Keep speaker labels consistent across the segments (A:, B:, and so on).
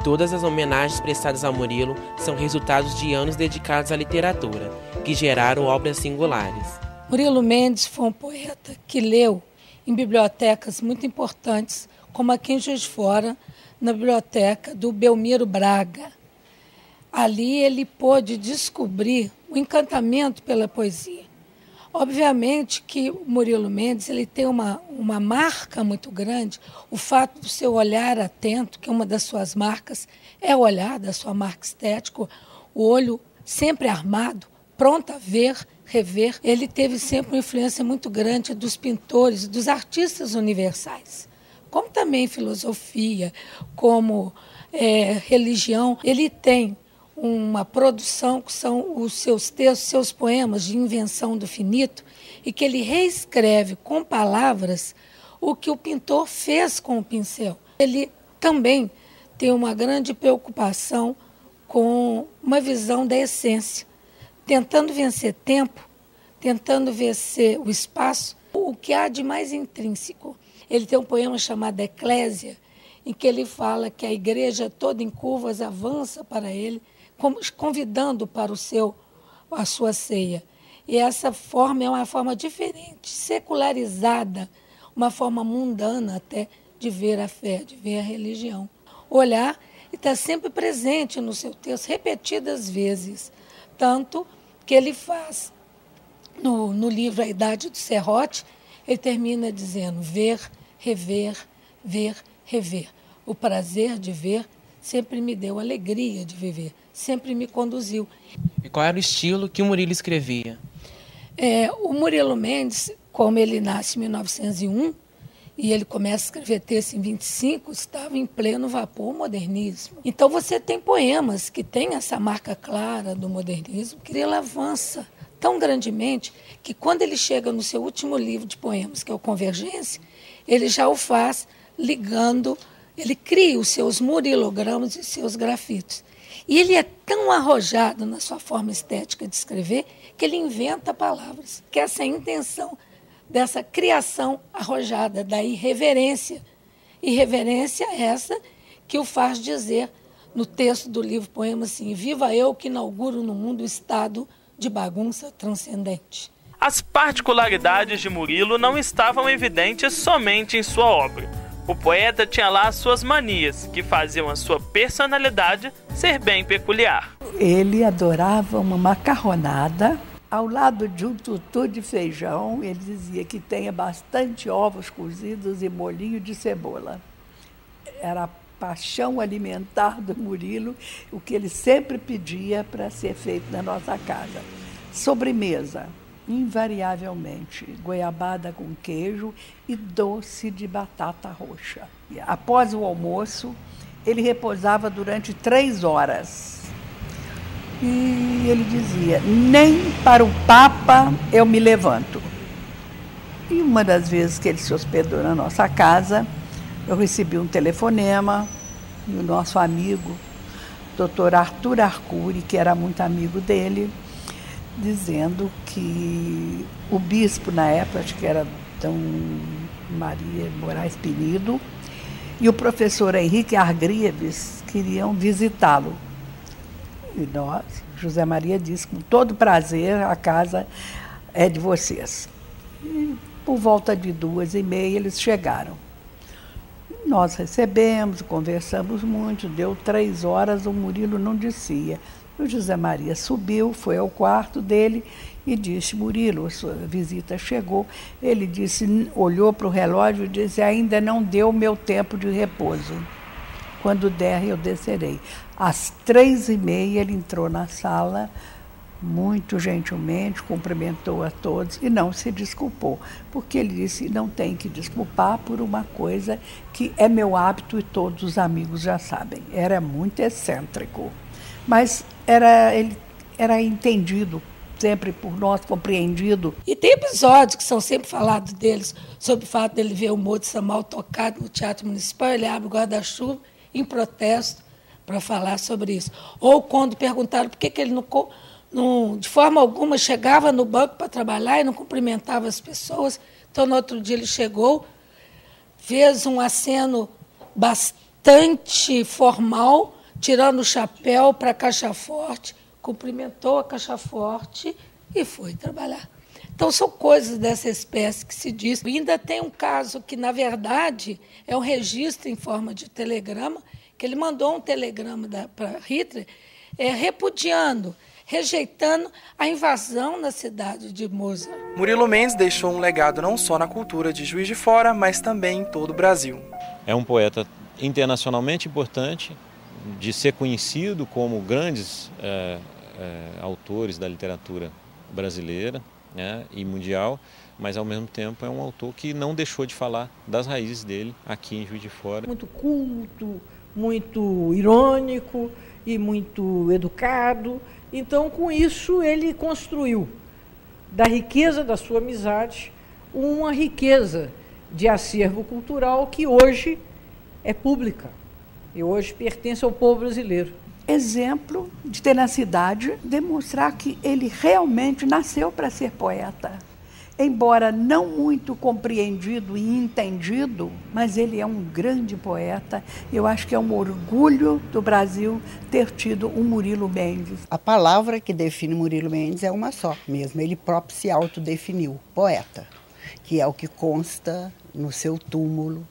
A: Todas as homenagens prestadas a Murilo são resultados de anos dedicados à literatura, que geraram obras singulares.
B: Murilo Mendes foi um poeta que leu em bibliotecas muito importantes, como aqui em Juiz de Fora, na biblioteca do Belmiro Braga. Ali ele pôde descobrir o encantamento pela poesia. Obviamente que o Murilo Mendes ele tem uma marca muito grande, o fato do seu olhar atento, que é uma das suas marcas, é o olhar da sua marca estética, o olho sempre armado, pronto a ver, rever. Ele teve sempre uma influência muito grande dos pintores, dos artistas universais, como também filosofia, como religião. Ele tem uma produção que são os seus textos, seus poemas de invenção do finito, e que ele reescreve com palavras o que o pintor fez com o pincel. Ele também tem uma grande preocupação com uma visão da essência, tentando vencer tempo, tentando vencer o espaço, o que há de mais intrínseco. Ele tem um poema chamado Eclésia, em que ele fala que a igreja toda em curvas avança para ele, convidando para a sua ceia. E essa forma é uma forma diferente, secularizada, uma forma mundana até de ver a fé, de ver a religião. Olhar e está sempre presente no seu texto, repetidas vezes. Tanto que ele faz, no livro A Idade do Serrote, ele termina dizendo ver, rever, ver, rever. O prazer de ver sempre me deu alegria de viver, sempre me conduziu.
A: E qual era o estilo que o Murilo escrevia?
B: O Murilo Mendes, como ele nasce em 1901, e ele começa a escrever texto em 25, estava em pleno vapor modernismo. Então você tem poemas que têm essa marca clara do modernismo, que ele avança tão grandemente que quando ele chega no seu último livro de poemas, que é o Convergência, ele já o faz ligando, ele cria os seus murilogramas e seus grafitos. E ele é tão arrojado na sua forma estética de escrever que ele inventa palavras, que essa é a intenção dessa criação arrojada, da irreverência. Irreverência essa que o faz dizer no texto do livro Poema assim: viva eu que inauguro no mundo o estado de bagunça transcendente.
C: As particularidades de Murilo não estavam evidentes somente em sua obra. O poeta tinha lá as suas manias, que faziam a sua personalidade ser bem peculiar.
D: Ele adorava uma macarronada. Ao lado de um tutu de feijão, ele dizia que tenha bastante ovos cozidos e molhinho de cebola. Era a paixão alimentar do Murilo, o que ele sempre pedia para ser feito na nossa casa. Sobremesa, invariavelmente, goiabada com queijo e doce de batata roxa. Após o almoço, ele repousava durante 3 horas. E ele dizia: nem para o Papa eu me levanto. E uma das vezes que ele se hospedou na nossa casa, eu recebi um telefonema e o nosso amigo, Dr. Arthur Arcuri, que era muito amigo dele, dizendo que o bispo, na época, acho que era Dom Maria Moraes Penido, e o professor Henrique Argrives queriam visitá-lo. E nós, José Maria disse, com todo prazer, a casa é de vocês. E por volta de 2h30 eles chegaram. Nós recebemos, conversamos muito, deu 3 horas, o Murilo não descia. O José Maria subiu, foi ao quarto dele e disse: Murilo, a sua visita chegou. Ele disse, olhou para o relógio e disse: ainda não deu meu tempo de repouso. Quando der, eu descerei. Às 3h30 ele entrou na sala, muito gentilmente, cumprimentou a todos e não se desculpou, porque ele disse: não tem que desculpar por uma coisa que é meu hábito e todos os amigos já sabem. Era muito excêntrico, mas ele era entendido, sempre por nós, compreendido.
B: E tem episódios que são sempre falados deles, sobre o fato dele ver o Mozart mal tocado no Teatro Municipal, ele abre o guarda-chuva em protesto para falar sobre isso. Ou quando perguntaram por que ele não, de forma alguma, chegava no banco para trabalhar e não cumprimentava as pessoas. Então, no outro dia, ele chegou, fez um aceno bastante formal, tirando o chapéu para a Caixa Forte, cumprimentou a Caixa Forte e foi trabalhar. Então, são coisas dessa espécie que se diz. E ainda tem um caso que, na verdade, é um registro em forma de telegrama, que ele mandou um telegrama para Hitler repudiando, rejeitando a invasão na cidade de Mostar.
E: Murilo Mendes deixou um legado não só na cultura de Juiz de Fora, mas também em todo o Brasil.
F: É um poeta internacionalmente importante, de ser conhecido como grandes autores da literatura brasileira, né, e mundial, mas ao mesmo tempo é um autor que não deixou de falar das raízes dele aqui em Juiz de Fora.
G: Muito culto, muito irônico e muito educado. Então, com isso, ele construiu, da riqueza da sua amizade, uma riqueza de acervo cultural que hoje é pública e hoje pertence ao povo brasileiro.
D: Exemplo de tenacidade, demonstrar que ele realmente nasceu para ser poeta. Embora não muito compreendido e entendido, mas ele é um grande poeta. Eu acho que é um orgulho do Brasil ter tido um Murilo Mendes.
H: A palavra que define Murilo Mendes é uma só mesmo. Ele próprio se autodefiniu, poeta, que é o que consta no seu túmulo,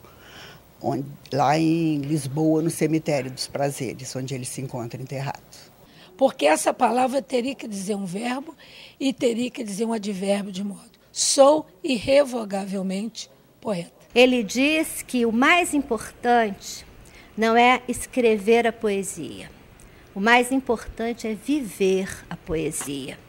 H: lá em Lisboa, no Cemitério dos Prazeres, onde ele se encontra enterrado.
B: Porque essa palavra teria que dizer um verbo e teria que dizer um advérbio de modo. Sou irrevogavelmente poeta.
I: Ele diz que o mais importante não é escrever a poesia. O mais importante é viver a poesia.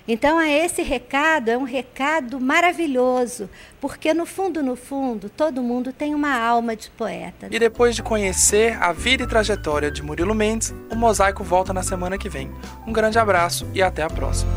I: Então, esse recado é um recado maravilhoso, porque no fundo, todo mundo tem uma alma de poeta.
E: E depois de conhecer a vida e trajetória de Murilo Mendes, o Mosaico volta na semana que vem. Um grande abraço e até a próxima.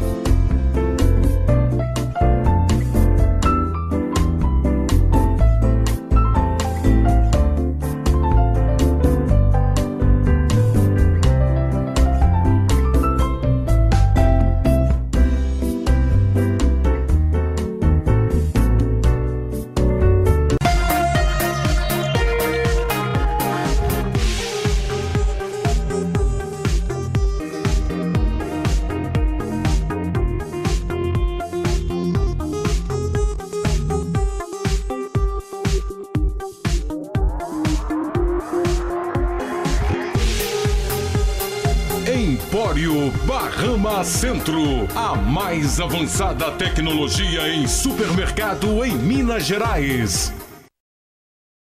J: Empório Bahama Centro, a mais avançada tecnologia em supermercado em Minas Gerais.